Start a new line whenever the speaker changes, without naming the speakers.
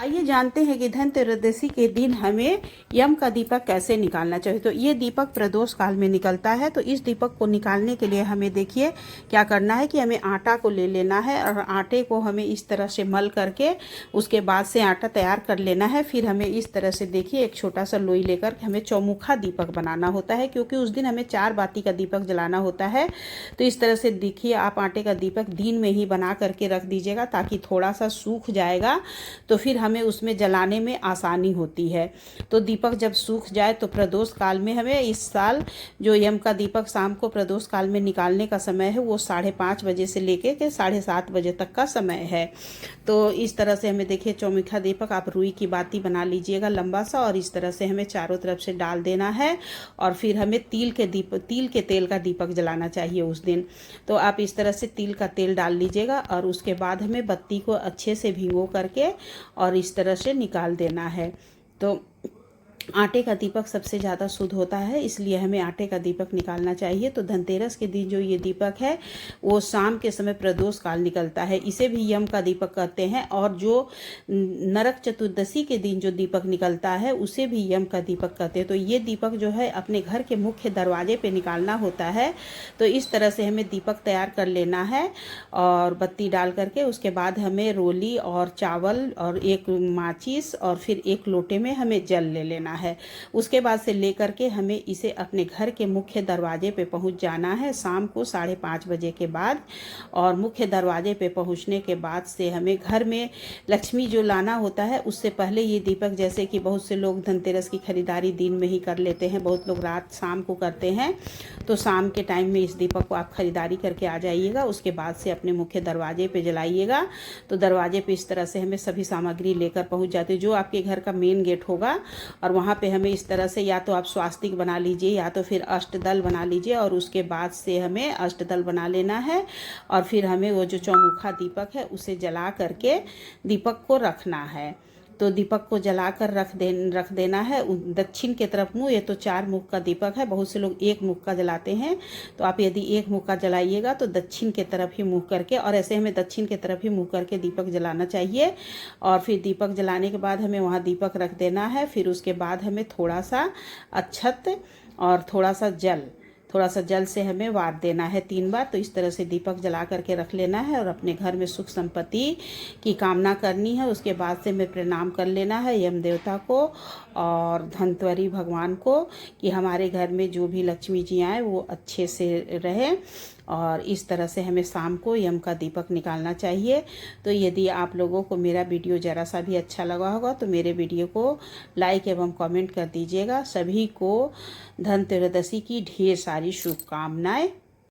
आइए जानते हैं कि धनत्रयोदशी के दिन हमें यम का दीपक कैसे निकालना चाहिए। तो ये दीपक प्रदोष काल में निकलता है। तो इस दीपक को निकालने के लिए हमें देखिए क्या करना है कि हमें आटा को ले लेना है और आटे को हमें इस तरह से मल करके उसके बाद से आटा तैयार कर लेना है। फिर हमें इस तरह से देखिए एक छोटा सा लोई लेकर हमें चौमुखा दीपक बनाना होता है, क्योंकि उस दिन हमें 4 बाती का दीपक जलाना होता है। तो इस तरह से देखिए आप आटे का दीपक दिन में ही बना करके रख दीजिएगा ताकि थोड़ा सा सूख जाएगा तो फिर हमें उसमें जलाने में आसानी होती है। तो दीपक जब सूख जाए तो प्रदोष काल में हमें इस साल जो यम का दीपक शाम को प्रदोष काल में निकालने का समय है वो 5:30 बजे से लेके के 7:30 बजे तक का समय है। तो इस तरह से हमें देखिए चौमुखा दीपक आप रुई की बाती बना लीजिएगा लंबा सा, और इस तरह से हमें चारों तरफ से डाल देना है। और फिर हमें तिल के तेल का दीपक जलाना चाहिए उस दिन। तो आप इस तरह से तिल का तेल डाल लीजिएगा और उसके बाद हमें बत्ती को अच्छे से भिगो करके और इस तरह से निकाल देना है। तो आटे का दीपक सबसे ज़्यादा शुद्ध होता है, इसलिए हमें आटे का दीपक निकालना चाहिए। तो धनतेरस के दिन जो ये दीपक है वो शाम के समय प्रदोष काल निकलता है, इसे भी यम का दीपक कहते हैं। और जो नरक चतुर्दशी के दिन जो दीपक निकलता है उसे भी यम का दीपक कहते हैं। तो ये दीपक जो है अपने घर के मुख्य दरवाजे पे निकालना होता है। तो इस तरह से हमें दीपक तैयार कर लेना है और बत्ती डाल करके उसके बाद हमें रोली और चावल और एक माचिस और फिर एक लोटे में हमें जल ले लेना है। उसके बाद से लेकर के हमें इसे अपने घर के मुख्य दरवाजे पे पहुंच जाना है शाम को 5:30 बजे के बाद। और मुख्य दरवाजे पे पहुंचने के बाद से हमें घर में लक्ष्मी जो लाना होता है उससे पहले ये दीपक, जैसे कि बहुत से लोग धनतेरस की खरीदारी दिन में ही कर लेते हैं, बहुत लोग रात शाम को करते हैं। तो शाम के टाइम में इस दीपक को आप खरीदारी करके आ जाइएगा, उसके बाद से अपने मुख्य दरवाजे पे जलाइएगा। तो दरवाजे पे इस तरह से हमें सभी सामग्री लेकर पहुंच जाते जो आपके घर का मेन गेट होगा। और वहाँ पे हमें इस तरह से या तो आप स्वास्तिक बना लीजिए या तो फिर अष्टदल बना लीजिए, और उसके बाद से हमें अष्टदल बना लेना है। और फिर हमें वो जो चौमुखा दीपक है उसे जला करके दीपक को रखना है। तो दीपक को जलाकर रख देना है दक्षिण के तरफ मुँह। ये तो 4 मुख का दीपक है, बहुत से लोग 1 मुख का जलाते हैं। तो आप यदि 1 मुख का जलाइएगा तो दक्षिण के तरफ ही मुँह करके, और ऐसे हमें दक्षिण के तरफ ही मुँह करके दीपक जलाना चाहिए। और फिर दीपक जलाने के बाद हमें वहाँ दीपक रख देना है। फिर उसके बाद हमें थोड़ा सा अक्षत और थोड़ा सा जल से हमें वार देना है 3 बार। तो इस तरह से दीपक जला करके रख लेना है और अपने घर में सुख संपत्ति की कामना करनी है। उसके बाद से हमें प्रणाम कर लेना है यम देवता को और धनत्वरी भगवान को कि हमारे घर में जो भी लक्ष्मी जी आए वो अच्छे से रहे। और इस तरह से हमें शाम को यम का दीपक निकालना चाहिए। तो यदि आप लोगों को मेरा वीडियो ज़रा सा भी अच्छा लगा होगा तो मेरे वीडियो को लाइक एवं कमेंट कर दीजिएगा। सभी को धनतेरदशी की ढेर सारी शुभकामनाएं।